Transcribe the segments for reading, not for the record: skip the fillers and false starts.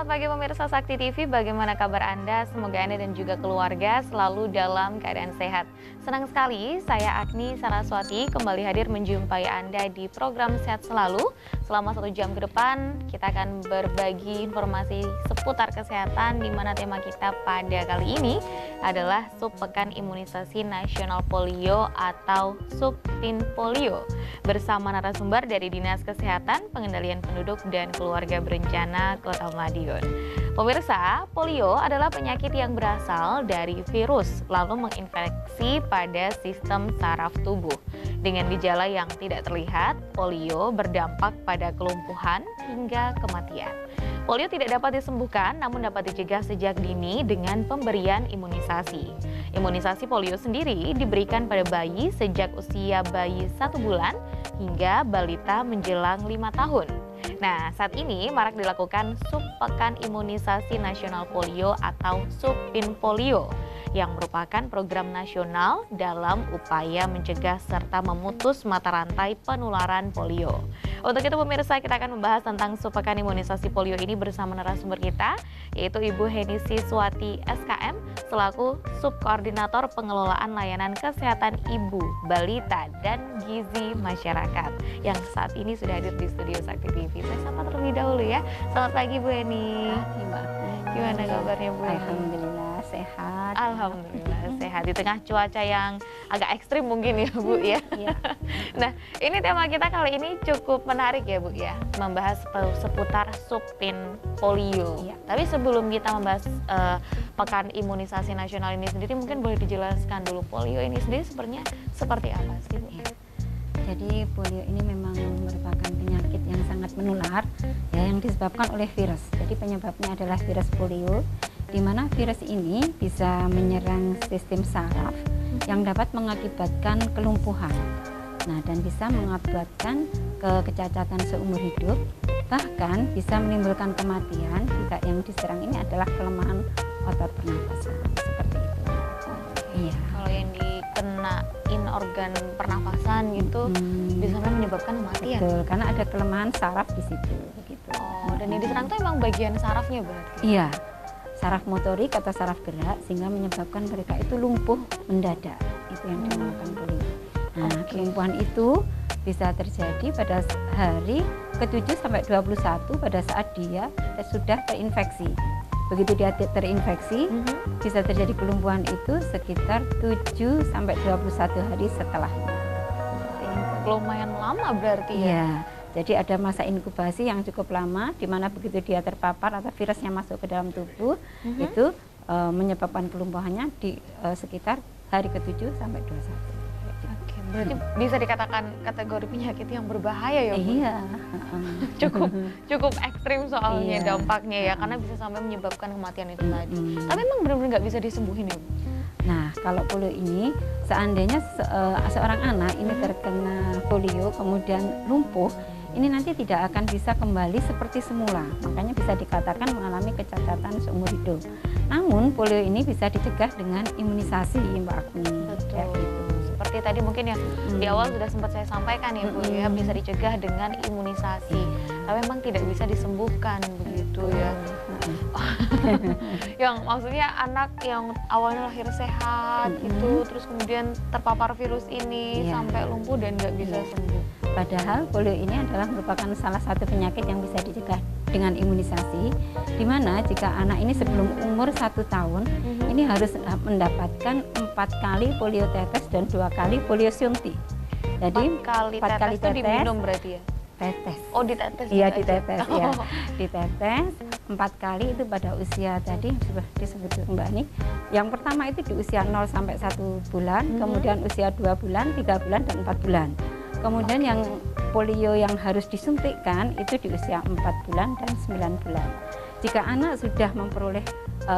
Selamat pagi pemirsa Sakti TV, bagaimana kabar Anda? Semoga Anda dan juga keluarga selalu dalam keadaan sehat. Senang sekali, saya Agni Saraswati kembali hadir menjumpai Anda di program Sehat Selalu. Selama 1 jam ke depan, kita akan berbagi informasi seputar kesehatan, di mana tema kita pada kali ini adalah Subpekan Imunisasi Nasional Polio atau Subpin Polio. Bersama narasumber dari Dinas Kesehatan, Pengendalian Penduduk dan Keluarga Berencana Kota Madiun. Pemirsa, polio adalah penyakit yang berasal dari virus lalu menginfeksi pada sistem saraf tubuh. Dengan gejala yang tidak terlihat, polio berdampak pada kelumpuhan hingga kematian. Polio tidak dapat disembuhkan, namun dapat dicegah sejak dini dengan pemberian imunisasi. Imunisasi polio sendiri diberikan pada bayi sejak usia bayi 1 bulan hingga balita menjelang 5 tahun. Nah, saat ini marak dilakukan Subpekan Imunisasi Nasional Polio atau Subpin Polio yang merupakan program nasional dalam upaya mencegah serta memutus mata rantai penularan polio. Untuk itu pemirsa, kita akan membahas tentang Subpekan Imunisasi Polio ini bersama narasumber kita, yaitu Ibu Heni Siswati SKM selaku Subkoordinator Pengelolaan Layanan Kesehatan Ibu, Balita, dan Gizi Masyarakat yang saat ini sudah hadir di studio Sakti TV. Saya sapa terlebih dahulu ya. Selamat pagi Bu Heni. Gimana kabarnya Bu Heni? Alhamdulillah sehat. Alhamdulillah sehat di tengah cuaca yang agak ekstrim mungkin ya Bu ya. Iya. Nah, ini tema kita kali ini cukup menarik ya Bu ya, membahas seputar Subpin Polio. Iya. Tapi sebelum kita membahas Pekan Imunisasi Nasional ini sendiri, mungkin boleh dijelaskan dulu polio ini sendiri sebenarnya seperti apa sih Bu? Iya. Jadi polio ini memang merupakan penyakit yang sangat menular ya, yang disebabkan oleh virus. Jadi penyebabnya adalah virus polio, di mana virus ini bisa menyerang sistem saraf yang dapat mengakibatkan kelumpuhan. Nah, dan bisa mengakibatkan kecacatan seumur hidup, bahkan bisa menimbulkan kematian jika yang diserang ini adalah kelemahan otot pernapasan, seperti itu. Iya. Kalau yang dikenain organ pernafasan gitu bisa menyebabkan kematian. Betul, karena ada kelemahan saraf di situ gitu. Oh, dan yang diserang itu emang bagian sarafnya berarti? Iya. Saraf motorik atau saraf gerak sehingga menyebabkan mereka itu lumpuh mendadak. Itu yang dinamakan polio. Nah, kelumpuhan itu bisa terjadi pada hari ke-7 sampai 21 pada saat dia sudah terinfeksi. Begitu dia terinfeksi, bisa terjadi kelumpuhan itu sekitar 7 sampai 21 hari setelahnya. Lumayan lama berarti ya? Iya. Jadi ada masa inkubasi yang cukup lama, di mana begitu dia terpapar atau virusnya masuk ke dalam tubuh, itu menyebabkan kelumpuhannya di sekitar hari ke-7 sampai 21. Oke, berarti bisa dikatakan kategori penyakit yang berbahaya ya Bu? Iya. Cukup ekstrim soalnya Iya. dampaknya ya, karena bisa sampai menyebabkan kematian itu tadi. Tapi emang benar-benar nggak bisa disembuhin ya Bu? Nah, kalau polio ini, seandainya seorang anak ini terkena polio kemudian lumpuh, ini nanti tidak akan bisa kembali seperti semula. Makanya bisa dikatakan mengalami kecacatan seumur hidup. Namun polio ini bisa dicegah dengan imunisasi, Mbak Agni. Betul. Seperti tadi mungkin yang di awal sudah sempat saya sampaikan ya Bu ya, bisa dicegah dengan imunisasi. Tapi memang tidak bisa disembuhkan begitu ya. Yang maksudnya anak yang awalnya lahir sehat gitu, terus kemudian terpapar virus ini sampai lumpuh dan nggak bisa sembuh. Padahal polio ini adalah merupakan salah satu penyakit yang bisa dicegah dengan imunisasi, di mana jika anak ini sebelum umur 1 tahun, ini harus mendapatkan 4 kali polio tetes dan 2 kali polio suntik. Jadi 4 kali tetes itu diminum berarti ya? Tetes. Oh, ditetes? Iya, gitu aja? ditetes ya. Ditetes 4 kali itu pada usia tadi sudah disebut Mbak Ani. Yang pertama itu di usia 0 sampai 1 bulan, kemudian usia 2 bulan, 3 bulan, dan 4 bulan. Kemudian yang polio yang harus disuntikkan itu di usia 4 bulan dan 9 bulan. Jika anak sudah memperoleh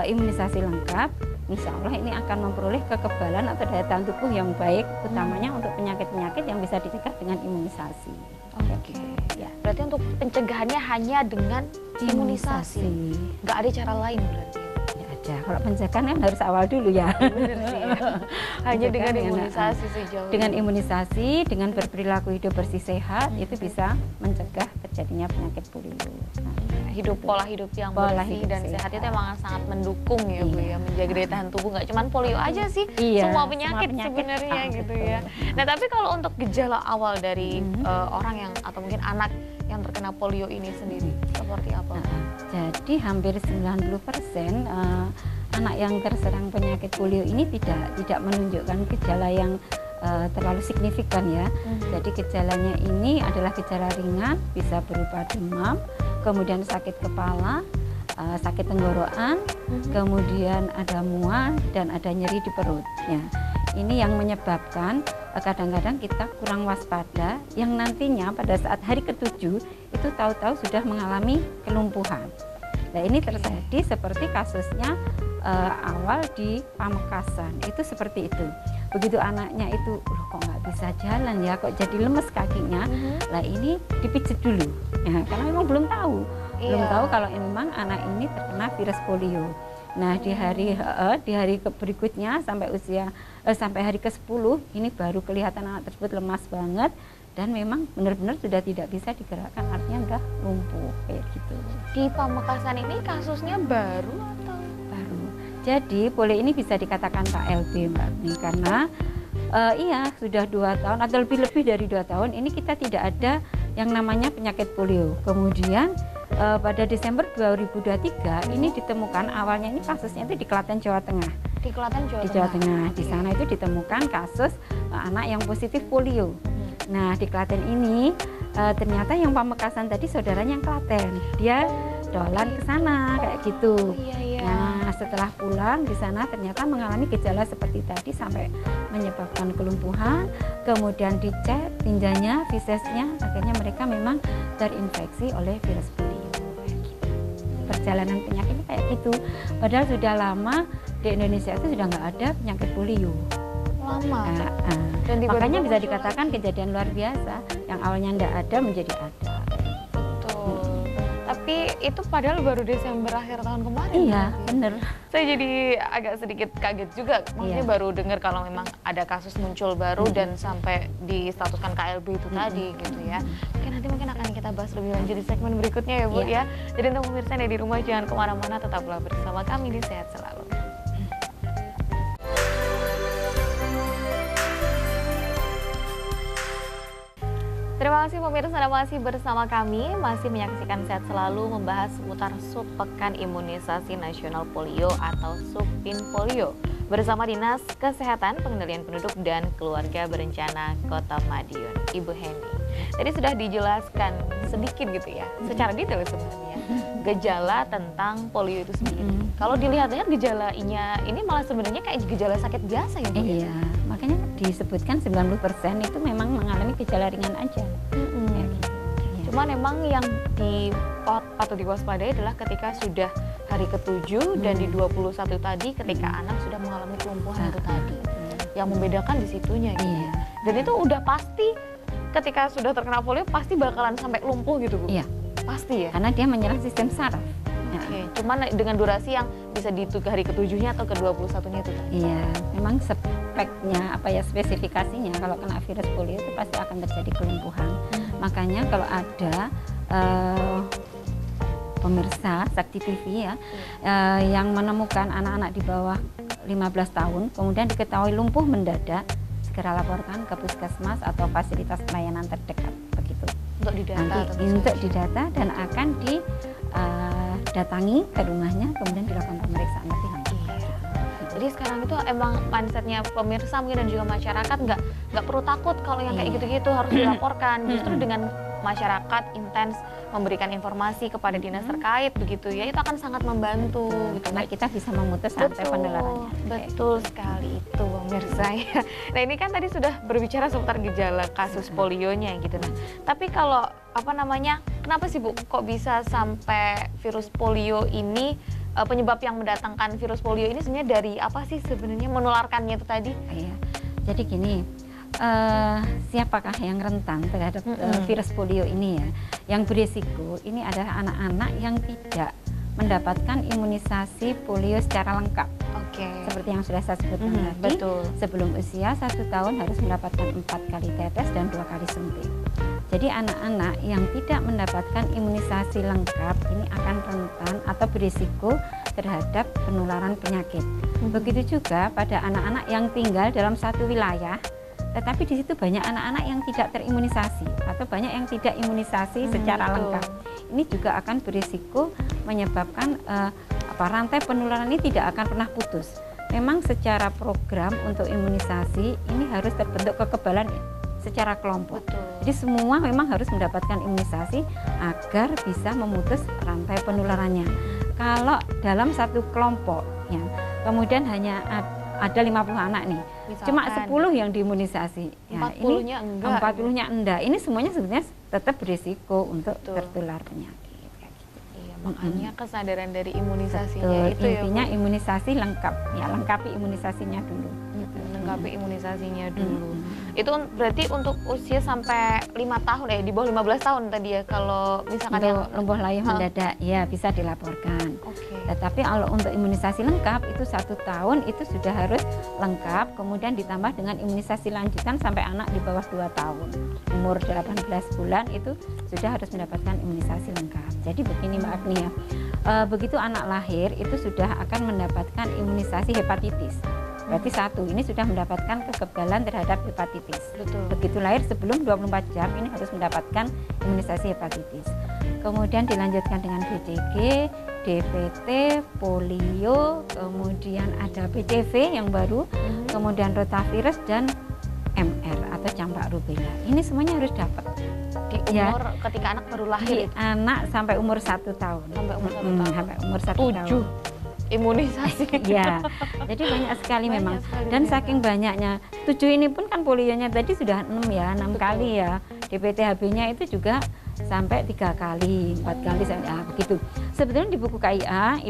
imunisasi lengkap, insya Allah ini akan memperoleh kekebalan atau daya tahan tubuh yang baik, utamanya untuk penyakit-penyakit yang bisa dicegah dengan imunisasi. Oke. Ya, berarti untuk pencegahannya hanya dengan imunisasi. Nggak ada cara lain berarti? Nggak ada. Kalau pencegahan kan harus awal dulu ya. Benar sih ya. Hanya dengan imunisasi sejauh dengan ini. imunisasi, dengan berperilaku hidup bersih sehat, itu bisa mencegah terjadinya penyakit polio. pola hidup yang Pola bersih hidup dan sehat itu emang sangat mendukung ya Bu ya, menjaga daya tahan tubuh. Nggak cuma polio aja sih, semua penyakit sebenarnya gitu ya. Nah tapi kalau untuk gejala awal dari orang yang atau mungkin anak yang terkena polio ini sendiri seperti apa? Jadi hampir 90% anak yang terserang penyakit polio ini tidak menunjukkan gejala yang terlalu signifikan ya. Jadi gejalanya ini adalah gejala ringan, bisa berupa demam, kemudian sakit kepala, sakit tenggorokan, kemudian ada mual dan ada nyeri di perut. Ya. Ini yang menyebabkan kadang-kadang kita kurang waspada, yang nantinya pada saat hari ke-7 itu tahu-tahu sudah mengalami kelumpuhan. Nah ini terjadi seperti kasusnya awal di Pamekasan, itu seperti itu. Begitu anaknya itu, loh kok nggak bisa jalan ya, kok jadi lemes kakinya. Lah ini dipijet dulu, ya, karena memang belum tahu kalau memang anak ini terkena virus polio. Nah di hari berikutnya sampai hari ke-10 ini baru kelihatan anak tersebut lemas banget dan memang benar-benar sudah tidak bisa digerakkan, artinya udah lumpuh kayak gitu. Di Pamekasan ini kasusnya baru atau? Baru. Jadi polio ini bisa dikatakan KLB Mbak Agni, karena iya sudah 2 tahun atau lebih dari 2 tahun ini kita tidak ada yang namanya penyakit polio. Kemudian pada Desember 2023 ini ditemukan, awalnya ini kasusnya itu di Klaten, Jawa Tengah. Di Klaten, Jawa Tengah. Di sana itu ditemukan kasus anak yang positif polio. Nah di Klaten ini ternyata yang Pamekasan tadi saudaranya yang Klaten, dia dolan ke sana kayak gitu. Nah setelah pulang di sana ternyata mengalami gejala seperti tadi sampai menyebabkan kelumpuhan, kemudian dicek tinjanya, fesesnya, akhirnya mereka memang terinfeksi oleh virus polio. Perjalanan penyakitnya kayak gitu, padahal sudah lama di Indonesia itu sudah nggak ada penyakit polio. Lama. Dan makanya bisa dikatakan kejadian luar biasa, yang awalnya nggak ada menjadi ada. Betul. Tapi itu padahal baru Desember akhir tahun kemarin. Iya, bener. Saya jadi agak sedikit kaget juga. Maksudnya baru dengar kalau memang ada kasus muncul baru dan sampai distatuskan KLB itu tadi gitu ya. Mungkin akan kita bahas lebih lanjut di segmen berikutnya ya Bu ya. Jadi untuk pemirsa yang di rumah jangan kemana-mana, tetaplah bersama kami di Sehat Selalu. Terima kasih pemirsa Anda masih bersama kami, masih menyaksikan Sehat Selalu membahas seputar Subpekan Imunisasi Nasional Polio atau Subpin Polio bersama Dinas Kesehatan, Pengendalian Penduduk dan Keluarga Berencana Kota Madiun, Ibu Heni. Tadi sudah dijelaskan sedikit gitu ya, secara detail sebenarnya, gejala tentang polio itu sendiri. Kalau dilihat-lihat gejalanya ini malah sebenarnya kayak gejala sakit biasa ya Bu? Iya, makanya disebutkan 90% itu memang mengalami gejala ringan aja. Ya, gitu. Cuman memang yang patut diwaspadai adalah ketika sudah hari ke-7 dan di 21 tadi ketika anak sudah mengalami kelumpuhan itu tadi. Yang membedakan di situnya gitu. Dan itu udah pasti ketika sudah terkena polio pasti bakalan sampai lumpuh gitu Bu? Iya. Pasti ya? Karena dia menyerang sistem saraf. Cuman dengan durasi yang bisa di hari ke-7-nya atau ke-21-nya itu tadi? Iya, memang speknya, spesifikasinya kalau kena virus polio itu pasti akan terjadi kelumpuhan. Makanya kalau ada pemirsa Sakti TV ya, yang menemukan anak-anak di bawah 15 tahun, kemudian diketahui lumpuh mendadak, segera laporkan ke puskesmas atau fasilitas pelayanan terdekat begitu. Untuk didata. Nanti untuk didata dan akan didatangi ke rumahnya, kemudian dilakukan pemeriksaan lebih lanjut. Jadi sekarang itu emang mindsetnya pemirsa mungkin dan juga masyarakat nggak perlu takut kalau yang kayak gitu-gitu harus dilaporkan. Justru dengan masyarakat intens memberikan informasi kepada dinas terkait begitu ya, itu akan sangat membantu gitu. Karena kita bisa memutus rantai penularannya. Betul sekali itu pemirsa ya. Nah ini kan tadi sudah berbicara seputar gejala kasus polionya gitu. Nah tapi kalau kenapa sih Bu kok bisa sampai virus polio ini, penyebab yang mendatangkan virus polio ini sebenarnya dari apa sih sebenarnya menularkannya itu tadi? Iya. Jadi gini, siapakah yang rentan terhadap virus polio ini ya? Yang berisiko ini adalah anak-anak yang tidak mendapatkan imunisasi polio secara lengkap. Oke. Seperti yang sudah saya sebutkan tadi, betul. sebelum usia 1 tahun harus mendapatkan 4 kali tetes dan 2 kali suntik. Jadi anak-anak yang tidak mendapatkan imunisasi lengkap ini akan rentan atau berisiko terhadap penularan penyakit. Begitu juga pada anak-anak yang tinggal dalam satu wilayah, tetapi di situ banyak anak-anak yang tidak terimunisasi atau banyak yang tidak imunisasi secara lengkap. Ini juga akan berisiko menyebabkan rantai penularan ini tidak akan pernah putus. Memang secara program untuk imunisasi ini harus terbentuk kekebalan secara kelompok. Betul. Jadi semua memang harus mendapatkan imunisasi agar bisa memutus rantai penularannya. Kalau dalam satu kelompok ya, kemudian hanya ada 50 anak nih, misalkan, cuma 10 yang diimunisasi. Ya, 40-nya enggak. 40-nya enggak. Ini semuanya sebenarnya tetap berisiko untuk tertular penyakit. Makanya kesadaran dari imunisasinya itu intinya ya, imunisasi lengkap ya, lengkapi imunisasinya dulu. Lengkapi imunisasinya dulu. Itu berarti untuk usia sampai 5 tahun di bawah 15 tahun tadi ya, kalau misalkan untuk yang lumpuh layar mendadak ya bisa dilaporkan. Oke. Tetapi kalau untuk imunisasi lengkap itu 1 tahun itu sudah harus lengkap, kemudian ditambah dengan imunisasi lanjutan sampai anak di bawah 2 tahun. Umur 18 bulan itu sudah harus mendapatkan imunisasi lengkap. Jadi begini Mbak Agni ya, begitu anak lahir itu sudah akan mendapatkan imunisasi hepatitis. Berarti 1, ini sudah mendapatkan kekebalan terhadap hepatitis. Betul. Begitu lahir sebelum 24 jam ini harus mendapatkan imunisasi hepatitis. Kemudian dilanjutkan dengan BCG, DPT, polio, kemudian ada PCV yang baru, kemudian rotavirus dan MR atau campak rubella. Ini semuanya harus dapat di umur ketika anak baru lahir. Anak sampai umur 1 tahun. Sampai umur 1 tahun. Sampai umur 1 tahun. 7 imunisasi. Ya, jadi banyak sekali memang. Dan saking banyaknya, 7 ini pun kan polionya tadi sudah 6 ya, 6 kali ya. DPT-HB-nya itu juga sampai 3 kali, 4 kali, begitu. Sebetulnya di buku KIA,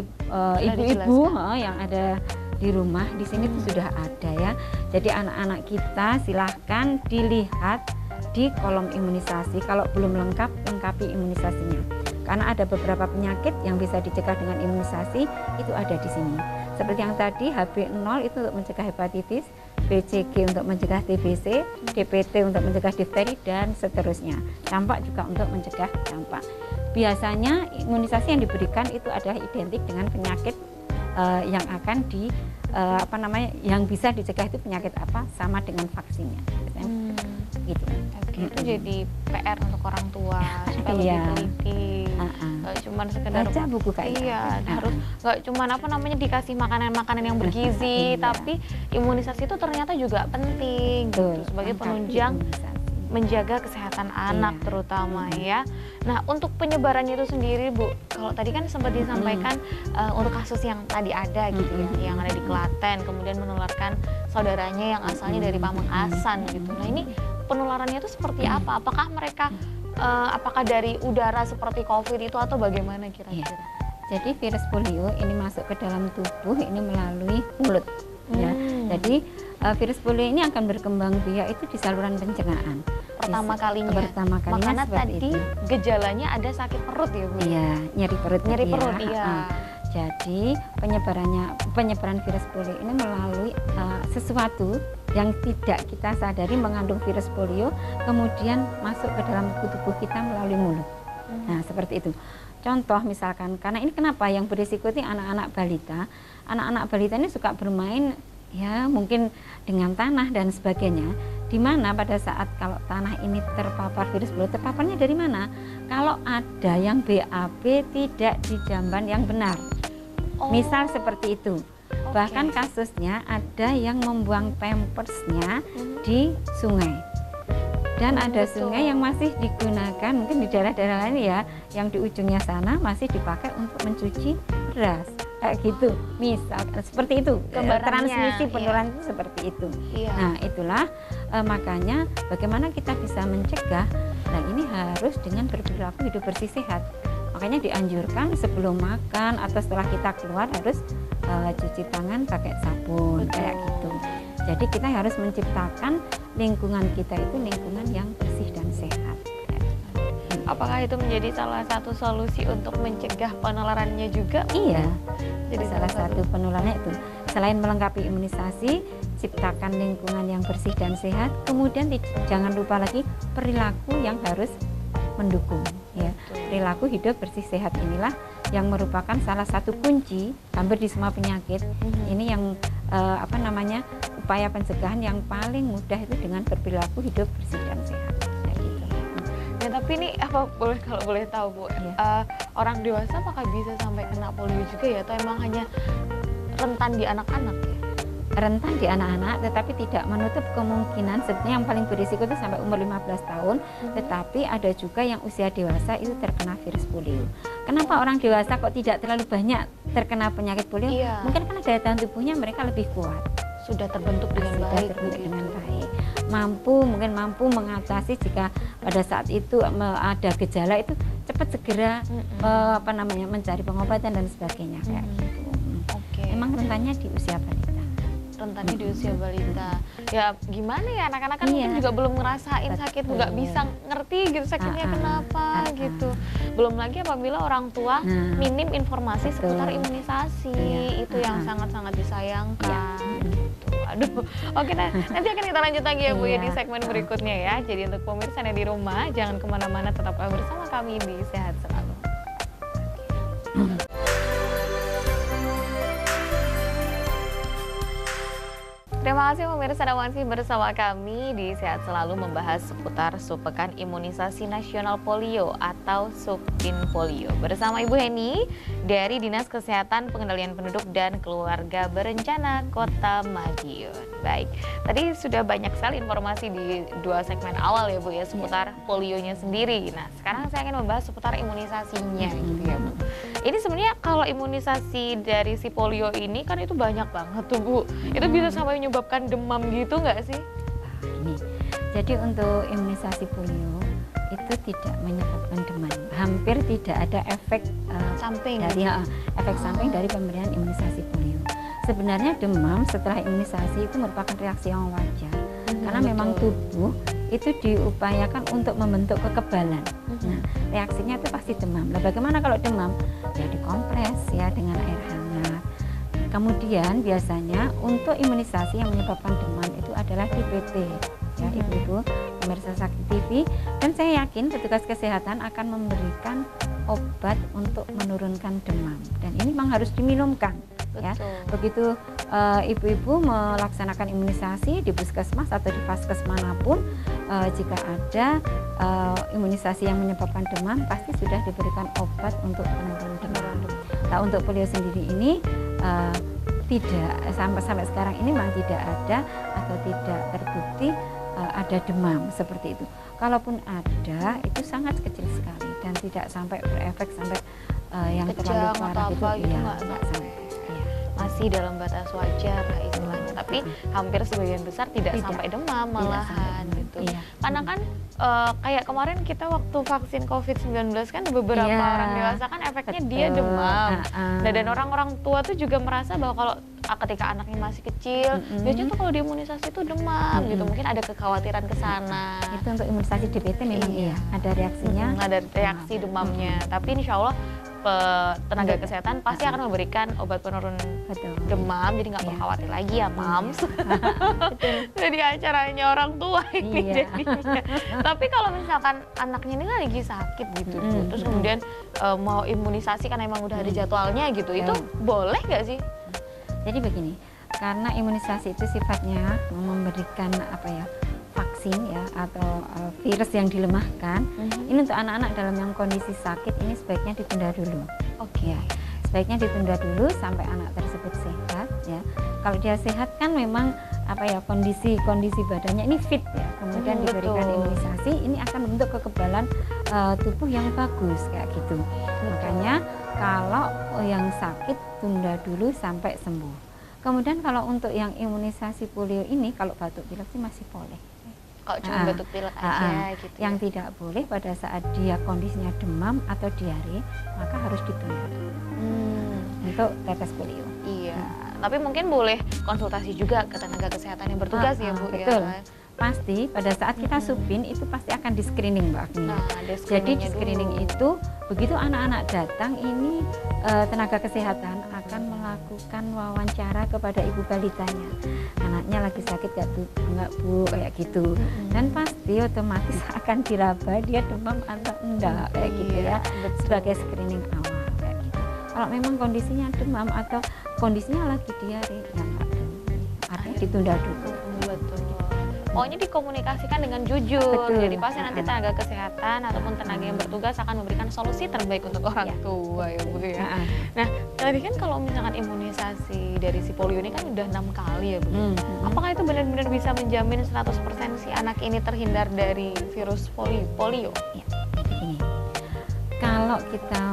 ibu-ibu yang ada di rumah di sini tuh sudah ada ya. Jadi anak-anak kita silahkan dilihat di kolom imunisasi. Kalau belum lengkap, lengkapi imunisasinya. Karena ada beberapa penyakit yang bisa dicegah dengan imunisasi, itu ada di sini. Seperti yang tadi, HB0 itu untuk mencegah hepatitis, BCG untuk mencegah TBC, DPT untuk mencegah difteri, dan seterusnya. Campak juga untuk mencegah campak. Biasanya imunisasi yang diberikan itu adalah identik dengan penyakit yang akan yang bisa dicegah itu penyakit apa, sama dengan vaksinnya. Gitu. Itu jadi PR untuk orang tua supaya lebih teliti, nggak cuma sekedar baca buku kayak harus nggak cuma dikasih makanan-makanan yang bergizi, tapi imunisasi itu ternyata juga penting gitu, sebagai penunjang menjaga kesehatan anak terutama ya. Nah, untuk penyebarannya itu sendiri Bu, kalau tadi kan sempat disampaikan untuk kasus yang tadi ada gitu ya, yang ada di Klaten kemudian menularkan saudaranya yang asalnya dari Pamekasan gitu. Nah, ini penularannya itu seperti apa? Apakah mereka apakah dari udara seperti COVID itu atau bagaimana kira-kira? Jadi virus polio ini masuk ke dalam tubuh ini melalui mulut ya. Jadi virus polio ini akan berkembang biak itu di saluran pencernaan. Pertama kalinya. Makanya tadi itu gejalanya ada sakit perut ya Bu? Iya, nyeri perut. Nyeri perut iya. Jadi penyebaran virus polio ini melalui sesuatu yang tidak kita sadari mengandung virus polio, kemudian masuk ke dalam tubuh kita melalui mulut. Nah, seperti itu. Contoh misalkan, karena ini kenapa yang berisiko itu anak-anak balita. Anak-anak balita ini suka bermain ya mungkin dengan tanah dan sebagainya. Di mana pada saat kalau tanah ini terpapar virus polio, terpaparnya dari mana? Kalau ada yang BAB tidak di jamban yang benar. Misal seperti itu. Bahkan kasusnya ada yang membuang pampersnya di sungai. Dan ada sungai yang masih digunakan mungkin di daerah-daerah lain ya, yang di ujungnya sana masih dipakai untuk mencuci beras. Kayak gitu. Misal seperti itu. Transmisi penularan itu seperti itu. Nah, itulah makanya bagaimana kita bisa mencegah. Nah, ini harus dengan berperilaku hidup bersih sehat. Makanya dianjurkan sebelum makan atau setelah kita keluar harus cuci tangan pakai sabun. Kayak gitu. Jadi kita harus menciptakan lingkungan kita itu lingkungan yang bersih dan sehat. Apakah itu menjadi salah satu solusi untuk mencegah penularannya juga? Iya. Jadi salah satu penularannya itu. selain melengkapi imunisasi, ciptakan lingkungan yang bersih dan sehat. Kemudian jangan lupa lagi perilaku yang harus mendukung ya. Perilaku hidup bersih sehat inilah yang merupakan salah satu kunci hampir di semua penyakit. Ini yang upaya pencegahan yang paling mudah itu dengan berperilaku hidup bersih dan sehat. Ya, gitu. Ya, tapi ini apa kalau boleh tahu Bu, orang dewasa apakah bisa sampai kena polio juga ya, atau emang hanya rentan di anak-anak ya? Rentan di anak-anak, tetapi tidak menutup kemungkinan sebenarnya yang paling berisiko itu sampai umur 15 tahun, tetapi ada juga yang usia dewasa itu terkena virus polio. Kenapa orang dewasa kok tidak terlalu banyak terkena penyakit polio? Iya. Mungkin karena daya tahan tubuhnya mereka lebih kuat. Sudah terbentuk dengan baik, dengan baik. Mungkin mampu mengatasi jika pada saat itu ada gejala itu cepat segera mencari pengobatan dan sebagainya kayak gitu. Emang rentannya di usia balita. Rentannya di usia balita. Ya gimana ya, anak-anak kan mungkin juga belum ngerasain sakit, nggak bisa ngerti gitu sakitnya kenapa gitu. Belum lagi apabila orang tua minim informasi seputar imunisasi, itu yang sangat-sangat disayangkan. Aduh, oke, nanti akan kita lanjut lagi ya Bu ya di segmen berikutnya ya. Jadi untuk pemirsa yang di rumah, jangan kemana-mana, tetaplah bersama kami di Sehat Selalu. Terima kasih pemirsa dan masih bersama kami di Sehat Selalu membahas seputar Subpekan Imunisasi Nasional Polio atau Subin Polio bersama Ibu Heni dari Dinas Kesehatan Pengendalian Penduduk dan Keluarga Berencana Kota Madiun. Baik, tadi sudah banyak sekali informasi di 2 segmen awal ya Bu ya seputar polionya sendiri. Nah, sekarang saya akan membahas seputar imunisasinya gitu ya Bu. Ini sebenarnya kalau imunisasi dari si polio ini kan itu banyak banget tuh Bu. Itu bisa sampai menyebabkan demam gitu nggak sih? Ini, jadi untuk imunisasi polio itu tidak menyebabkan demam. Hampir tidak ada efek samping efek samping dari pemberian imunisasi polio. Sebenarnya demam setelah imunisasi itu merupakan reaksi yang wajar. Karena memang tubuh itu diupayakan untuk membentuk kekebalan. Nah, reaksinya itu pasti demam. Nah, bagaimana kalau demam? Ya dikompres ya dengan air hangat. Kemudian biasanya untuk imunisasi yang menyebabkan demam itu adalah DPT. Ya, Ibu-ibu pemirsa Sakti TV, dan saya yakin petugas kesehatan akan memberikan obat untuk menurunkan demam. Dan ini memang harus diminumkan. Ya, begitu ibu-ibu melaksanakan imunisasi di puskesmas atau di vaskes manapun, jika ada imunisasi yang menyebabkan demam, pasti sudah diberikan obat untuk penurun demam. Nah, untuk polio sendiri ini tidak sampai sekarang ini memang tidak ada atau tidak terbukti ada demam seperti itu. Kalaupun ada, itu sangat kecil sekali dan tidak sampai berefek sampai yang terlalu parah gitu. Ya, nggak sampai. Masih dalam batas wajar lah istilahnya, tapi hampir sebagian besar tidak sampai demam malahan gitu. Karena kan kayak kemarin kita waktu vaksin COVID-19 kan beberapa orang dewasa kan efeknya dia demam. Nah, dan orang-orang tua tuh juga merasa bahwa kalau ketika anaknya masih kecil, biasanya tuh kalau diimunisasi itu demam gitu. Mungkin ada kekhawatiran ke sana. Itu untuk imunisasi DPT memang ada reaksinya. Ada reaksi demamnya, tapi insya Allah tenaga kesehatan pasti akan memberikan obat penurun demam, jadi nggak perlu khawatir lagi ya Mams. Jadi acaranya orang tua ini jadinya. Tapi kalau misalkan anaknya ini lagi sakit gitu, terus kemudian mau imunisasi karena emang udah ada jadwalnya gitu, itu boleh nggak sih? Jadi begini, karena imunisasi itu sifatnya memberikan vaksin ya atau virus yang dilemahkan. Ini untuk anak-anak dalam yang kondisi sakit ini sebaiknya ditunda dulu. Ya, sebaiknya ditunda dulu sampai anak tersebut sehat ya. Kalau dia sehat kan memang kondisi badannya ini fit ya. Kemudian diberikan imunisasi, ini akan membentuk kekebalan tubuh yang bagus kayak gitu. Makanya kalau yang sakit tunda dulu sampai sembuh. Kemudian kalau untuk yang imunisasi polio ini, kalau batuk pilek sih masih boleh. Kalau cuma batuk pilek aja gitu. Yang tidak boleh pada saat dia kondisinya demam atau diare, maka harus ditunda untuk tetes polio. Iya, tapi mungkin boleh konsultasi juga ke tenaga kesehatan yang bertugas ya Bu. Betul. Ya. pasti pada saat kita supin itu pasti akan di screening Mbak Agni. Nah, ada Jadi di screeningnya screening dulu. itu begitu anak-aanak datang ini tenaga kesehatan akan melakukan wawancara kepada ibu balitanya. Anaknya lagi sakit gak bu, enggak bu, kayak gitu. Dan pasti otomatis akan diraba dia demam atau enggak kayak gitu ya. Betul. Sebagai screening awal kayak gitu. Kalau memang kondisinya demam atau kondisinya lagi diare ya enggak, artinya ditunda dulu. Betul. Pokoknya dikomunikasikan dengan jujur. Betul. Jadi pasti nanti tenaga kesehatan ataupun tenaga yang bertugas akan memberikan solusi terbaik untuk orang Ya. tua ya Bu ya. Nah, Nah, tadi kan kalau misalkan imunisasi dari si polio ini kan udah 6 kali ya Bu. Apakah itu benar-benar bisa menjamin 100% si anak ini terhindar dari virus polio? Ya, begini. Kalau kita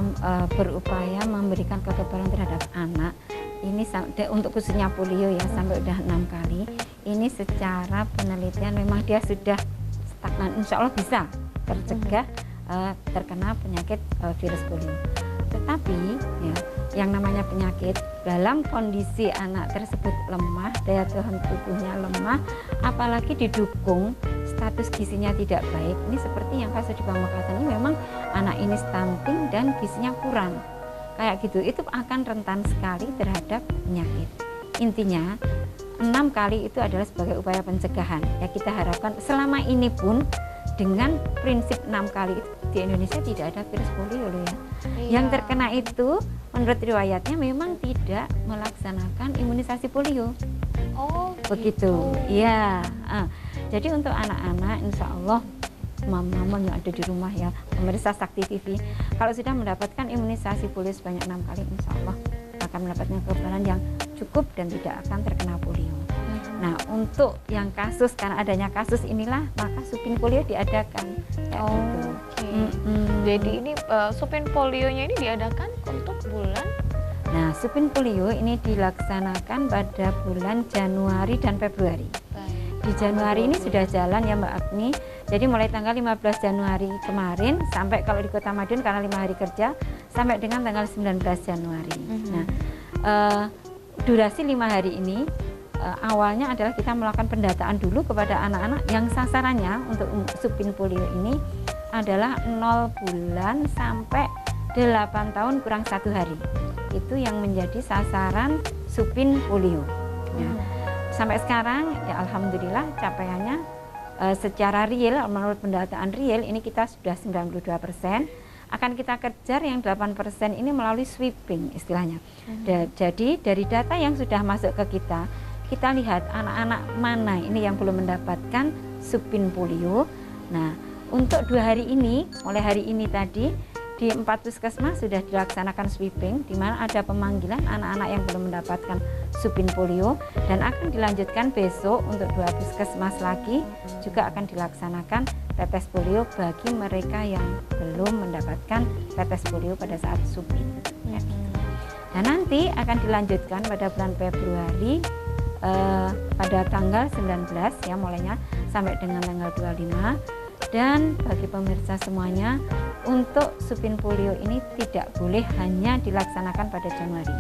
berupaya memberikan kekebalan terhadap anak, ini untuk khususnya polio ya sampai udah 6 kali, ini secara penelitian memang dia sudah stagnan, insya Allah bisa tercegah terkena penyakit virus polio. Tetapi ya, yang namanya penyakit dalam kondisi anak tersebut lemah, daya tahan tubuhnya lemah, apalagi didukung status gizinya tidak baik, ini seperti yang kasus di Pamekasan ini memang anak ini stunting dan gizinya kurang kayak gitu, itu akan rentan sekali terhadap penyakit. Intinya 6 kali itu adalah sebagai upaya pencegahan ya, kita harapkan selama ini pun dengan prinsip 6 kali itu di Indonesia tidak ada virus polio loh ya. Yang terkena itu menurut riwayatnya memang tidak melaksanakan imunisasi polio. Oh, Begitu. Iya. Jadi untuk anak-anak insya Allah mama yang ada di rumah ya, pemirsa Sakti TV, kalau sudah mendapatkan imunisasi polio sebanyak 6 kali insya Allah akan mendapatkan kekebalan yang cukup dan tidak akan terkena polio. Nah, untuk yang kasus, karena adanya kasus inilah maka supin polio diadakan. Kayak gitu. Oke. Jadi ini supin polionya ini diadakan untuk bulan. Nah, supin polio ini dilaksanakan pada bulan Januari dan Februari. Di Januari ini sudah jalan ya Mbak Agni. Jadi mulai tanggal 15 Januari kemarin sampai kalau di Kota Madiun karena 5 hari kerja sampai dengan tanggal 19 Januari. Nah, durasi 5 hari ini awalnya adalah kita melakukan pendataan dulu kepada anak-anak yang sasarannya untuk supin polio ini adalah 0 bulan sampai 8 tahun kurang 1 hari. Itu yang menjadi sasaran supin polio. Ya. Sampai sekarang ya alhamdulillah capaiannya secara real menurut pendataan real ini kita sudah 92%. Akan kita kejar yang 8% ini melalui sweeping istilahnya. Jadi dari data yang sudah masuk ke kita lihat anak-anak mana ini yang belum mendapatkan supin polio. Nah, untuk 2 hari ini, mulai hari ini tadi di 4 puskesmas sudah dilaksanakan sweeping, di mana ada pemanggilan anak-anak yang belum mendapatkan supin polio, dan akan dilanjutkan besok untuk 2 puskesmas lagi juga akan dilaksanakan tetes polio bagi mereka yang belum mendapatkan tetes polio pada saat supin. Dan nanti akan dilanjutkan pada bulan Februari pada tanggal 19 ya mulainya sampai dengan tanggal 25. Dan bagi pemirsa semuanya, untuk supin polio ini tidak boleh hanya dilaksanakan pada Januari,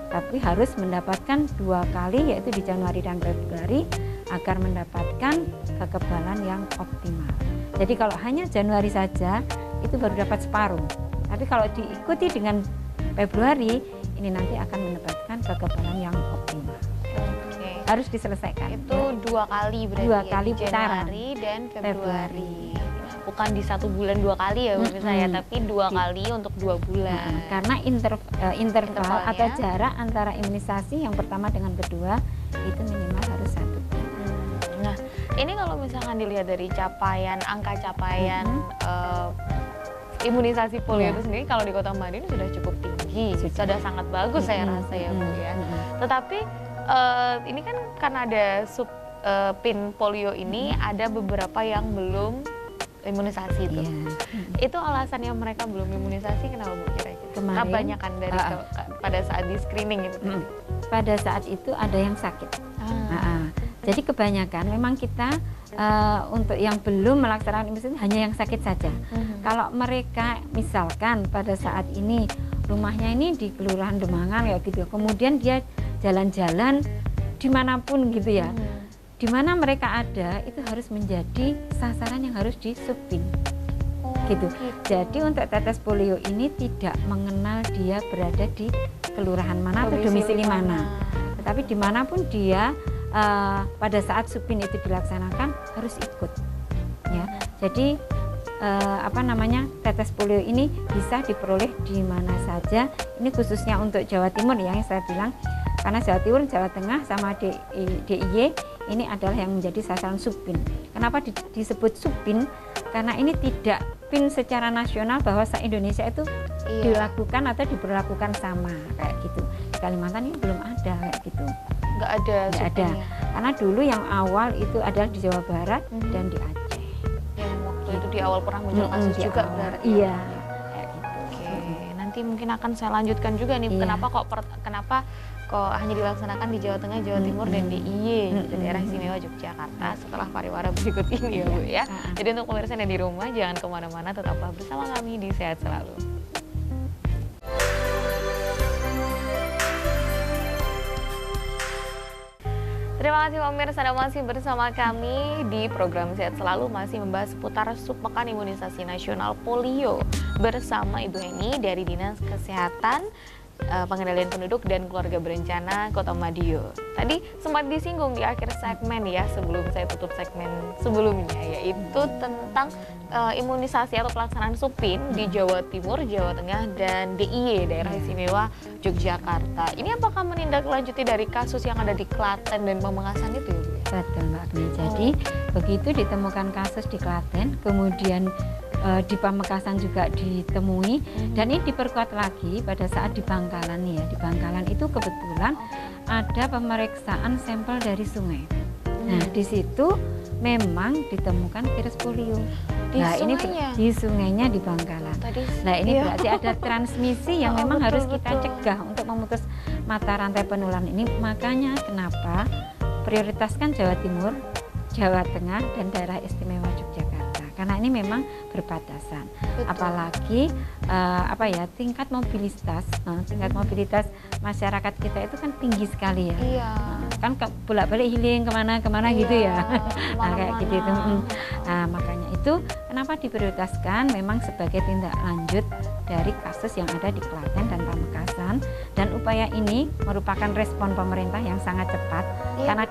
tapi harus mendapatkan 2 kali yaitu di Januari dan Februari agar mendapatkan kekebalan yang optimal. Jadi kalau hanya Januari saja itu baru dapat separuh, tapi kalau diikuti dengan Februari ini nanti akan mendapatkan kekebalan yang optimal. Harus diselesaikan. Itu 2 kali berarti 2 kali ya, putaran. Januari dan Februari. Bukan di 1 bulan 2 kali ya pemirsa ya, tapi 2 kali untuk 2 bulan. Karena interval atau Intervalnya. jarak antara imunisasi yang pertama dengan kedua itu minimal harus 1 bulan. Nah, ini kalau misalkan dilihat dari angka capaian imunisasi polio itu sendiri kalau di Kota Madiun sudah cukup tinggi, sudah sangat bagus saya rasa ya Bu ya. Tetapi ini kan karena ada supin polio ini ada beberapa yang belum imunisasi itu. Itu alasannya mereka belum imunisasi kenapa Bu kira-kira? Kemarin, Kebanyakan dari pada saat di screening itu tadi. Pada saat itu ada yang sakit. Jadi kebanyakan memang kita untuk yang belum melaksanakan imunisasi hanya yang sakit saja. Kalau mereka misalkan pada saat ini rumahnya ini di Kelurahan Demangan ya gitu, kemudian dia jalan-jalan dimanapun gitu ya, di mana mereka ada itu harus menjadi sasaran yang harus disupin. Gitu. Jadi untuk tetes polio ini tidak mengenal dia berada di kelurahan mana atau domisili mana, tetapi dimanapun dia pada saat supin itu dilaksanakan harus ikut. Ya, jadi tetes polio ini bisa diperoleh di mana saja. Ini khususnya untuk Jawa Timur ya, yang saya bilang, karena Jawa Timur, Jawa Tengah sama DIY ini adalah yang menjadi sasaran supin. Kenapa disebut supin? Karena ini tidak pin secara nasional bahwa se-Indonesia itu dilakukan atau diberlakukan sama kayak gitu. Di Kalimantan ini belum ada kayak gitu. Nggak ada. Karena dulu yang awal itu adalah di Jawa Barat dan di Aceh. Yang waktu itu di awal pernah muncul kasus juga berarti. Iya. Kayak gitu. Oke, nanti mungkin akan saya lanjutkan juga nih. Kenapa kok hanya dilaksanakan di Jawa Tengah, Jawa Timur, dan DIY, di daerah istimewa Yogyakarta setelah pariwara berikut ini ya Bu ya. Jadi untuk pemirsa yang di rumah jangan kemana-mana, tetaplah bersama kami di Sehat Selalu. Terima kasih pemirsa, Anda masih bersama kami di program Sehat Selalu, masih membahas seputar Subpekan Imunisasi Nasional Polio bersama Ibu Heni dari Dinas Kesehatan, Pengendalian Penduduk dan Keluarga Berencana Kota Madiun. Tadi sempat disinggung di akhir segmen ya, sebelum saya tutup segmen sebelumnya, yaitu tentang imunisasi atau pelaksanaan supin di Jawa Timur, Jawa Tengah, dan DIY, Daerah Istimewa Yogyakarta. Ini apakah menindaklanjuti dari kasus yang ada di Klaten dan Pamekasan itu ya Bu? Betul Mbak Agni. Jadi begitu ditemukan kasus di Klaten, kemudian di Pamekasan juga ditemui, dan ini diperkuat lagi pada saat di Bangkalan ya. Di Bangkalan itu kebetulan ada pemeriksaan sampel dari sungai. Nah, di situ memang ditemukan virus polio. Ini di sungainya di Bangkalan. Nah, ini berarti ada transmisi yang memang harus kita cegah untuk memutus mata rantai penularan ini. Makanya kenapa prioritaskan Jawa Timur, Jawa Tengah, dan daerah istimewa Yogyakarta. Karena ini memang berbatasan. Apalagi tingkat mobilitas masyarakat kita itu kan tinggi sekali ya. Kan bolak-balik healing kemana gitu ya. Kayak gitu itu. Makanya itu kenapa diprioritaskan memang sebagai tindak lanjut dari kasus yang ada di Klaten dan Pamekasan, dan upaya ini merupakan respon pemerintah yang sangat cepat karena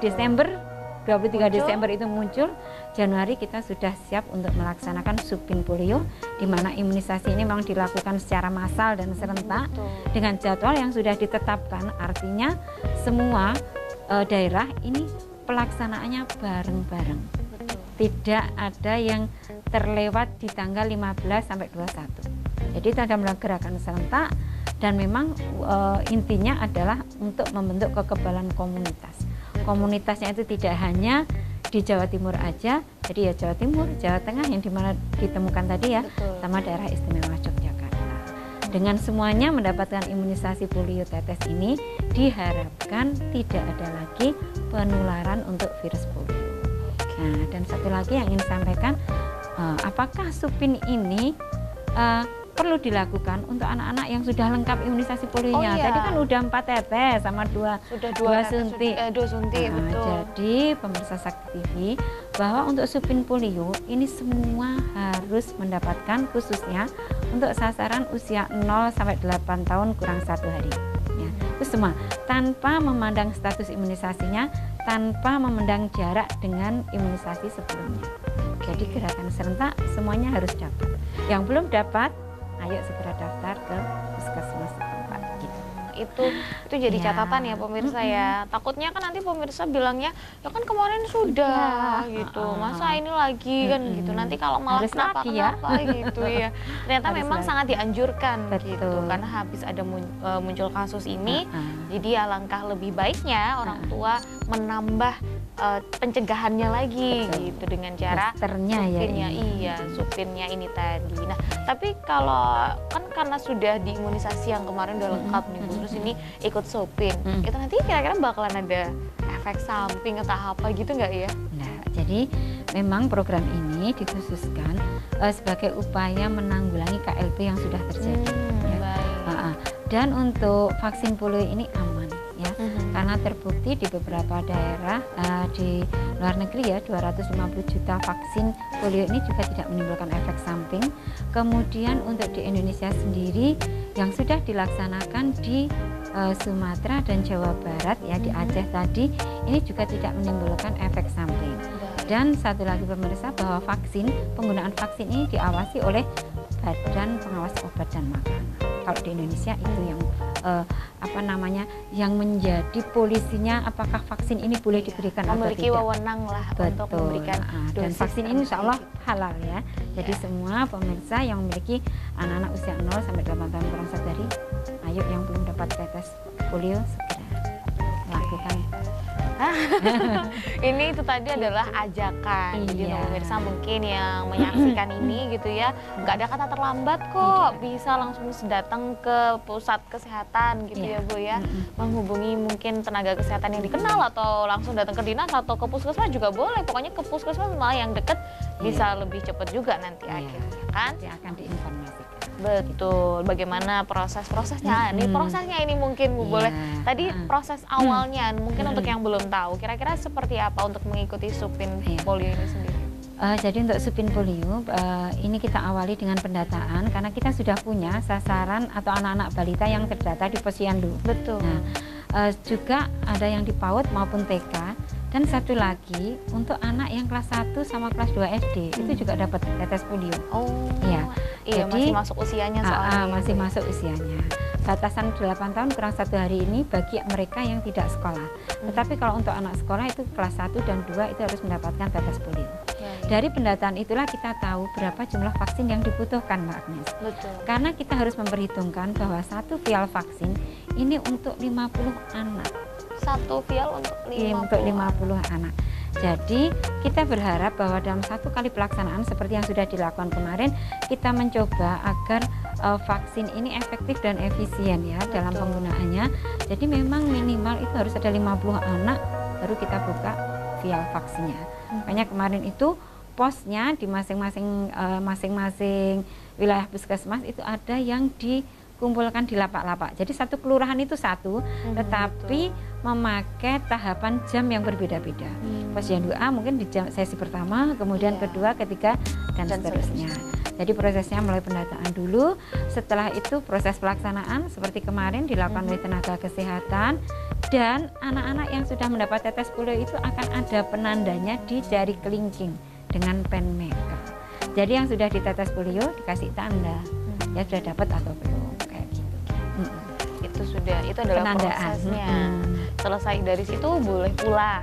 23 Desember itu muncul, Januari kita sudah siap untuk melaksanakan supin polio, di mana imunisasi ini memang dilakukan secara massal dan serentak dengan jadwal yang sudah ditetapkan. Artinya semua daerah ini pelaksanaannya bareng-bareng. Tidak ada yang terlewat di tanggal 15 sampai 21. Jadi kita melakukan gerakan serentak, dan memang intinya adalah untuk membentuk kekebalan komunitas. Komunitasnya itu tidak hanya di Jawa Timur aja, jadi ya Jawa Timur, Jawa Tengah yang dimana ditemukan tadi ya, sama daerah istimewa Yogyakarta. Dengan semuanya mendapatkan imunisasi polio tetes ini, diharapkan tidak ada lagi penularan untuk virus polio. Nah, dan satu lagi yang ingin sampaikan, apakah supin ini perlu dilakukan untuk anak-anak yang sudah lengkap imunisasi polionya? Tadi kan udah 4 tetes sama 2 suntik. Jadi pemirsa Sakti TV, bahwa untuk supin polio ini semua harus mendapatkan, khususnya untuk sasaran usia 0 sampai 8 tahun kurang 1 hari. Ya, itu semua tanpa memandang status imunisasinya, tanpa memandang jarak dengan imunisasi sebelumnya. Jadi gerakan serentak semuanya harus dapat. Yang belum dapat, ayo segera daftar ke puskesmas setempat gitu. Itu jadi catatan ya pemirsa ya. Takutnya kan nanti pemirsa bilangnya ya kan kemarin sudah gitu, masa ini lagi kan gitu. Nanti kalau malah kenapa gitu ya. Ternyata memang sangat dianjurkan gitu, karena habis ada muncul kasus ini. Jadi alangkah lebih baiknya orang tua menambah pencegahannya lagi gitu dengan cara supinnya ini tadi. Nah, tapi kalau kan karena sudah diimunisasi yang kemarin udah lengkap nih Bu, terus ini ikut supin, itu nanti kira-kira bakalan ada efek samping atau apa gitu nggak ya? Nah, jadi memang program ini dikhususkan sebagai upaya menanggulangi KLB yang sudah terjadi. Dan untuk vaksin polio ini aman. ya. Karena terbukti di beberapa daerah di luar negeri ya 250 juta vaksin polio ini juga tidak menimbulkan efek samping. Kemudian untuk di Indonesia sendiri yang sudah dilaksanakan di Sumatera dan Jawa Barat ya di Aceh tadi ini juga tidak menimbulkan efek samping. Dan satu lagi pemirsa bahwa penggunaan vaksin ini diawasi oleh Badan Pengawas Obat dan Makanan. Kalau di Indonesia itu yang yang menjadi polisinya apakah vaksin ini boleh diberikan atau tidak. Memiliki wewenang lah untuk memberikan dosis. Dan vaksin ini insya Allah halal ya. Jadi semua pemirsa yang memiliki anak-anak usia 0 sampai 8 tahun kurang 1 hari, ayo yang belum dapat tetes polio segera lakukan. Ini itu tadi adalah ajakan. Jadi untuk pemirsa mungkin yang menyaksikan ini gitu ya, nggak ada kata terlambat kok, bisa langsung datang ke pusat kesehatan gitu ya Bu ya, menghubungi mungkin tenaga kesehatan yang dikenal atau langsung datang ke dinas atau ke puskesmas juga boleh. Pokoknya ke puskesmas malah yang deket bisa lebih cepat juga nanti akhirnya kan. Dia akan diinformasikan. Betul, bagaimana prosesnya? Ini prosesnya ini mungkin Bu boleh. Tadi proses awalnya mungkin untuk yang belum tahu, kira-kira seperti apa untuk mengikuti Supin Polio ini sendiri? Jadi untuk Supin Polio ini kita awali dengan pendataan karena kita sudah punya sasaran atau anak-anak balita yang terdata di Posyandu. Betul. Nah, juga ada yang di PAUD maupun TK. Dan satu lagi untuk anak yang kelas 1 sama kelas 2 SD itu juga dapat tetes polio. Iya, jadi masih masuk usianya soalnya. Masih masuk usianya. Batasan 8 tahun kurang 1 hari ini bagi mereka yang tidak sekolah. Tetapi kalau untuk anak sekolah itu kelas 1 dan 2 itu harus mendapatkan tetes polio. Dari pendataan itulah kita tahu berapa jumlah vaksin yang dibutuhkan Mbak Agnes. Betul. Karena kita harus memperhitungkan bahwa 1 vial vaksin ini untuk 50 anak. 1 vial untuk 50 anak. Jadi kita berharap bahwa dalam 1 kali pelaksanaan seperti yang sudah dilakukan kemarin, kita mencoba agar vaksin ini efektif dan efisien ya dalam penggunaannya. Jadi memang minimal itu harus ada 50 anak baru kita buka vial vaksinnya. Makanya kemarin itu posnya di masing-masing wilayah puskesmas itu ada yang dikumpulkan di lapak-lapak. Jadi 1 kelurahan itu 1, tetapi memakai tahapan jam yang berbeda-beda. Posyandu A mungkin di sesi pertama, kemudian kedua, ketiga, dan seterusnya. Jadi prosesnya mulai pendataan dulu, setelah itu proses pelaksanaan seperti kemarin dilakukan oleh tenaga kesehatan, dan anak-anak yang sudah mendapat tetes polio itu akan ada penandanya di jari kelingking dengan pen maker. Jadi yang sudah ditetes polio dikasih tanda, ya sudah dapat atau belum, kayak gitu. Itu adalah penandaan. Prosesnya. Selesai dari situ boleh pulang.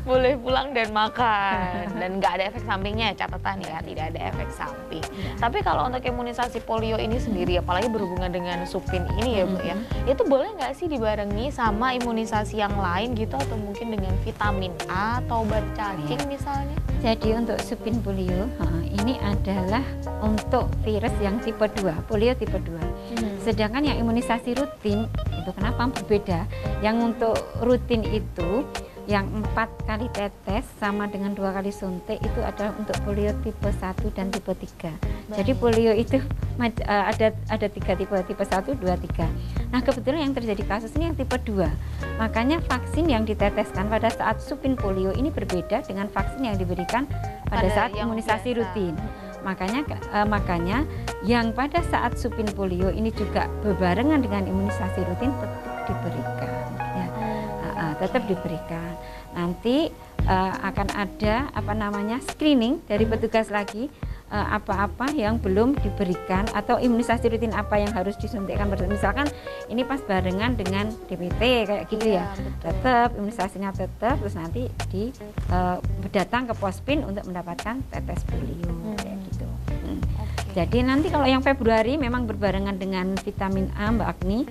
Boleh pulang dan makan. Dan nggak ada efek sampingnya, catatan ya, tidak ada efek samping. Tapi kalau untuk imunisasi polio ini sendiri, apalagi berhubungan dengan Supin ini ya Bu ya, itu boleh nggak sih dibarengi sama imunisasi yang lain gitu, atau mungkin dengan vitamin A atau obat cacing misalnya? Jadi untuk Supin polio ini adalah untuk virus yang tipe 2, polio tipe 2. Sedangkan yang imunisasi rutin itu kenapa berbeda? Yang untuk rutin itu yang 4 kali tetes sama dengan 2 kali suntik itu adalah untuk polio tipe 1 dan tipe 3. Jadi polio itu ada 3 tipe 1, 2, 3. Nah kebetulan yang terjadi kasus ini yang tipe 2. Makanya vaksin yang diteteskan pada saat Supin polio ini berbeda dengan vaksin yang diberikan pada saat imunisasi rutin. Makanya yang pada saat Supin polio ini juga berbarengan dengan imunisasi rutin tetap diberikan ya. Tetap diberikan. Nanti akan ada screening dari petugas lagi apa-apa yang belum diberikan atau imunisasi rutin apa yang harus disuntikkan. Misalkan ini pas barengan dengan DPT kayak gitu ya. Tetap imunisasinya tetap, terus nanti datang ke Pospin untuk mendapatkan tetes polio kayak gitu. Jadi nanti kalau yang Februari memang berbarengan dengan vitamin A Mbak Agni.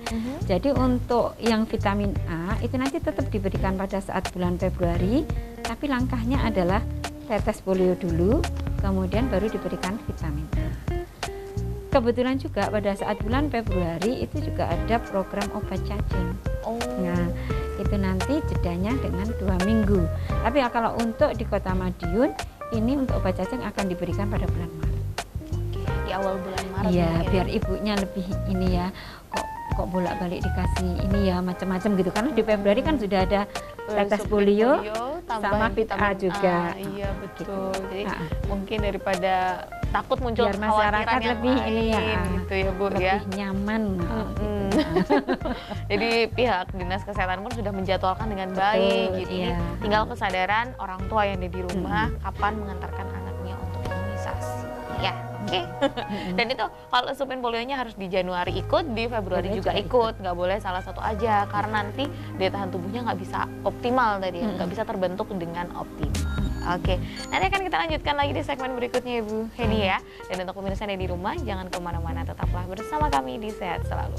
Jadi untuk yang vitamin A itu nanti tetap diberikan pada saat bulan Februari, tapi langkahnya adalah tetes polio dulu, kemudian baru diberikan vitamin A. Kebetulan juga pada saat bulan Februari itu juga ada program obat cacing. Nah, itu nanti jedanya dengan 2 minggu. Tapi kalau untuk di Kota Madiun ini untuk obat cacing akan diberikan pada bulan Maret. Di awal bulan Maret. Iya, biar ibunya lebih ini ya, kok kok bolak-balik dikasih ini ya macam-macam gitu, karena di Februari kan sudah ada tetes polio sama Fit A juga. Iya betul. Gitu. Jadi mungkin daripada takut muncul Biar masyarakat kekhawatiran yang lebih ini ya, lain gitu ya Bu lebih ya. nyaman. Jadi pihak Dinas Kesehatan pun sudah menjadwalkan dengan baik gitu. Iya. Tinggal kesadaran orang tua yang ada di rumah kapan mengantarkan anaknya untuk imunisasi. Ya, oke. Dan itu kalau supin polionya harus di Januari ikut, di Februari juga ikut. Nggak boleh salah satu aja, karena nanti daya tahan tubuhnya nggak bisa optimal tadi, nggak bisa terbentuk dengan optimal. Oke, nanti akan kita lanjutkan lagi di segmen berikutnya Ibu Heni ya. Dan untuk pemirsa yang di rumah, jangan kemana-mana, tetaplah bersama kami di Sehat Selalu.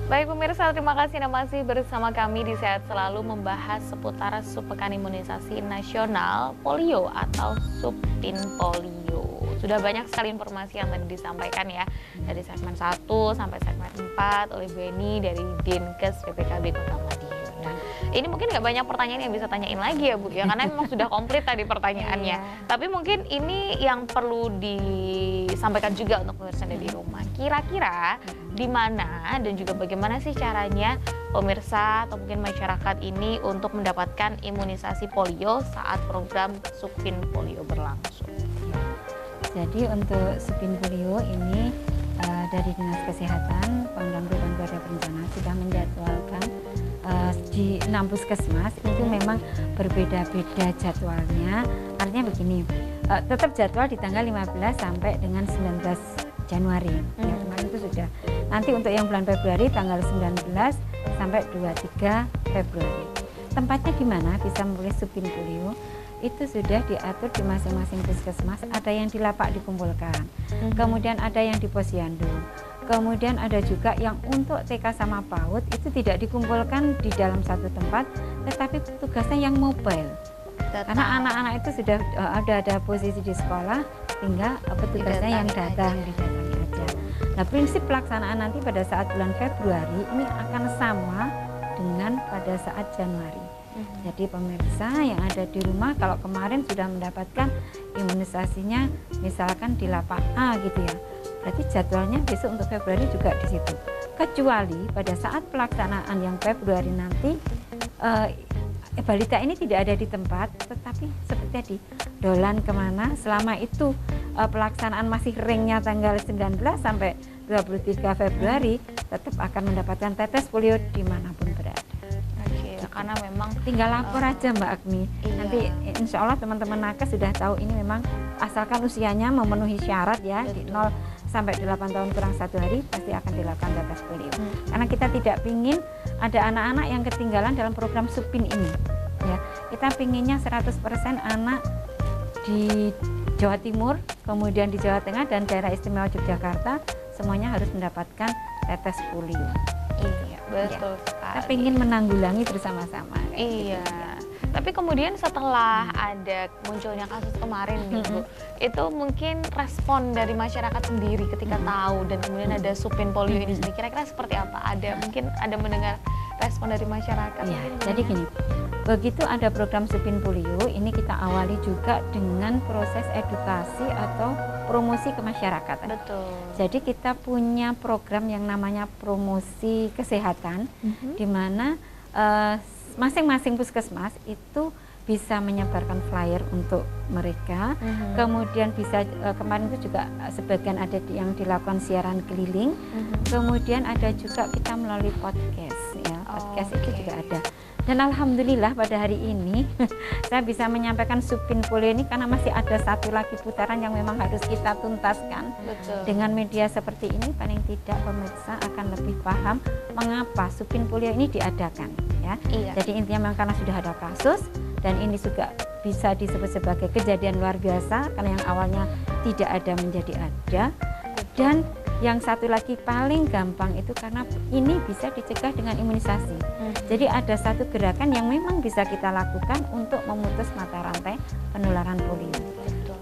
Baik pemirsa, terima kasih Anda masih bersama kami di Sehat Selalu membahas seputar Subpekan Imunisasi Nasional Polio atau Supin Polio. Sudah banyak sekali informasi yang tadi disampaikan ya, dari segmen 1 sampai segmen 4 oleh Bu Heni dari Dinkes PPKB Kota Madiun. Nah, ini mungkin nggak banyak pertanyaan yang bisa tanyain lagi ya Bu ya, karena memang sudah komplit tadi pertanyaannya. Tapi mungkin ini yang perlu disampaikan juga untuk pemirsa di rumah. Kira-kira di mana dan juga bagaimana sih caranya pemirsa atau mungkin masyarakat ini untuk mendapatkan imunisasi polio saat program Supin Polio berlangsung? Jadi untuk Supin Polio ini dari Dinas Kesehatan, Pangdam dan Garda Bencana sudah menjadwalkan di 6 puskesmas itu memang berbeda-beda jadwalnya. Artinya begini, tetap jadwal di tanggal 15 sampai dengan 19 Januari. Ya, kemarin itu sudah. Nanti untuk yang bulan Februari tanggal 19 sampai 23 Februari. Tempatnya di mana bisa memilih Supin Polio? Itu sudah diatur di masing-masing puskesmas. Ada yang di lapak dikumpulkan, kemudian ada yang di posyandu, kemudian ada juga yang untuk TK sama PAUD itu tidak dikumpulkan di dalam satu tempat, tetapi tugasnya yang mobile. Karena anak-anak itu sudah ada posisi di sekolah, tinggal petugasnya yang datang didatangi aja. Nah, prinsip pelaksanaan nanti pada saat bulan Februari ini akan sama dengan pada saat Januari. Jadi pemirsa yang ada di rumah, kalau kemarin sudah mendapatkan imunisasinya misalkan di lapak A gitu ya, berarti jadwalnya besok untuk Februari juga di situ. Kecuali pada saat pelaksanaan yang Februari nanti balita ini tidak ada di tempat, tetapi seperti tadi dolan kemana, selama itu pelaksanaan masih ringnya tanggal 19 sampai 23 Februari tetap akan mendapatkan tetes polio dimanapun berada. Karena memang tinggal lapor aja Mbak Agni. Iya. Nanti insya Allah teman-teman nakes sudah tahu ini memang asalkan usianya memenuhi syarat ya. Betul. Di 0 sampai 8 tahun kurang 1 hari pasti akan dilakukan tetes polio. Karena kita tidak ingin ada anak-anak yang ketinggalan dalam program Supin ini ya. Kita pinginnya 100% anak di Jawa Timur, kemudian di Jawa Tengah dan daerah istimewa Yogyakarta semuanya harus mendapatkan tetes polio. Iya, betul sekali. Kita ingin menanggulangi bersama-sama. Iya. Tapi kemudian setelah ada munculnya kasus kemarin gitu, itu mungkin respon dari masyarakat sendiri ketika tahu dan kemudian ada Supin Polio ini sendiri, kira-kira seperti apa? Mungkin ada mendengar respon dari masyarakat? Iya, jadi gini, begitu ada program Supin Polio, ini kita awali juga dengan proses edukasi atau promosi ke masyarakat. Betul. Jadi kita punya program yang namanya promosi kesehatan, di mana masing-masing puskesmas itu bisa menyebarkan flyer untuk mereka, kemudian bisa kemarin itu juga sebagian ada yang dilakukan siaran keliling, kemudian ada juga kita melalui podcast ya, podcast itu juga ada. Dan alhamdulillah pada hari ini saya bisa menyampaikan Supin Polio ini karena masih ada satu lagi putaran yang memang harus kita tuntaskan. Betul. Dengan media seperti ini paling tidak pemirsa akan lebih paham mengapa Supin Polio ini diadakan ya. Iya. Jadi intinya memang karena sudah ada kasus dan ini juga bisa disebut sebagai kejadian luar biasa karena yang awalnya tidak ada menjadi ada. Dan yang satu lagi paling gampang itu karena ini bisa dicegah dengan imunisasi. Jadi ada satu gerakan yang memang bisa kita lakukan untuk memutus mata rantai penularan polio.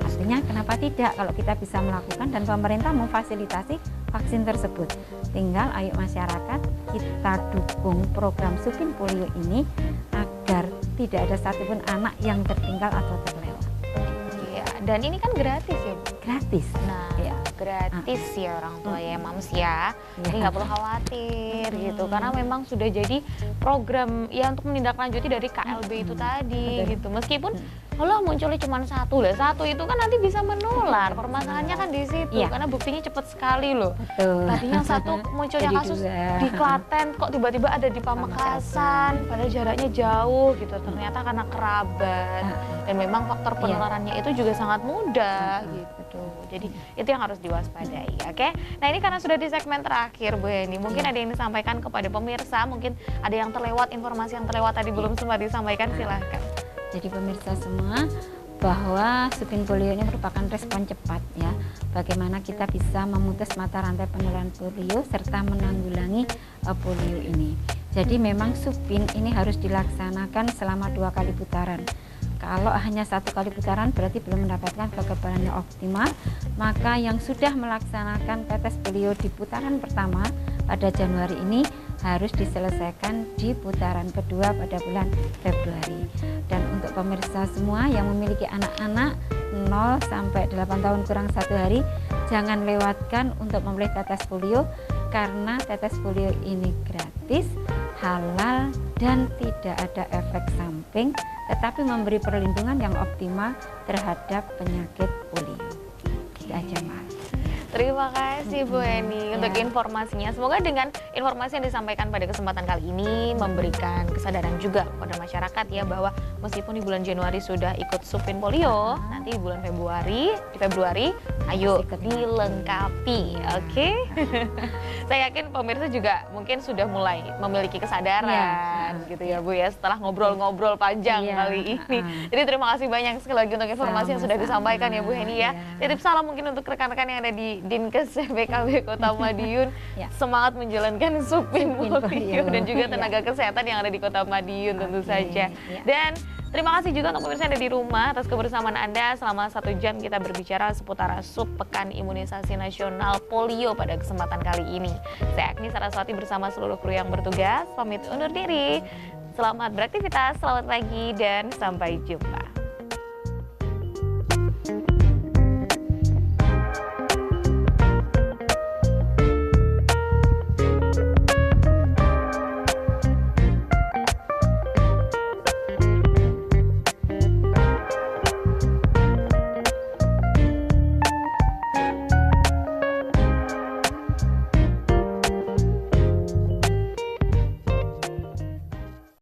Artinya kenapa tidak kalau kita bisa melakukan dan pemerintah memfasilitasi vaksin tersebut. Tinggal ayo masyarakat kita dukung program Supin Polio ini agar tidak ada satupun anak yang tertinggal atau terlewat. dan ini kan gratis ya Bu? Gratis. Nah, Ya. gratis ya orang tua ya Mams ya. Jadi Ya. nggak perlu khawatir gitu, karena memang sudah jadi program ya untuk menindaklanjuti dari KLB itu tadi Betul. gitu. Meskipun Allah munculnya cuma satu lah, satu itu kan nanti bisa menular. Permasalahannya kan di situ, Iya. karena buktinya cepat sekali loh. Betul. Tadi yang satu munculnya Jadi kasus dua. di Klaten, kok tiba-tiba ada di Pamekasan, padahal jaraknya jauh gitu. Ternyata karena kerabat, dan memang faktor penularannya itu juga sangat mudah gitu. Jadi itu yang harus diwaspadai, oke? Nah ini karena sudah di segmen terakhir Bu Heni, mungkin ada yang disampaikan kepada pemirsa, mungkin ada yang terlewat, informasi yang terlewat tadi belum sempat disampaikan, silahkan. Jadi pemirsa semua, bahwa supin polio ini merupakan respon cepat ya. Bagaimana kita bisa memutus mata rantai penularan polio serta menanggulangi polio ini. Jadi memang supin ini harus dilaksanakan selama 2 kali putaran. Kalau hanya 1 kali putaran berarti belum mendapatkan kekebalan yang optimal. Maka yang sudah melaksanakan tetes polio di putaran pertama pada Januari ini harus diselesaikan di putaran kedua pada bulan Februari. Dan untuk pemirsa semua yang memiliki anak-anak 0 sampai 8 tahun kurang 1 hari, jangan lewatkan untuk membeli tetes polio, karena tetes polio ini gratis, halal, dan tidak ada efek samping, tetapi memberi perlindungan yang optimal terhadap penyakit polio. Gitu aja, Mas. Terima kasih Bu Heni untuk informasinya. Semoga dengan informasi yang disampaikan pada kesempatan kali ini memberikan kesadaran juga kepada masyarakat ya, bahwa meskipun di bulan Januari sudah ikut supin polio, nanti di bulan Februari ayo dilengkapi, oke? Saya yakin pemirsa juga mungkin sudah mulai memiliki kesadaran gitu ya Bu ya, setelah ngobrol-ngobrol panjang kali ini. Jadi terima kasih banyak sekali lagi untuk informasi yang sudah disampaikan ya Bu Heni ya. Titip salam mungkin untuk rekan-rekan yang ada di Dinkes BKB Kota Madiun, semangat menjalankan supin polio dan juga tenaga kesehatan yang ada di Kota Madiun tentu saja. Dan terima kasih juga untuk pemirsa yang ada di rumah atas kebersamaan Anda. Selama 1 jam kita berbicara seputar Pekan Imunisasi Nasional Polio pada kesempatan kali ini. Saya Agni Saraswati bersama seluruh kru yang bertugas pamit undur diri. Selamat beraktivitas, selamat pagi, dan sampai jumpa.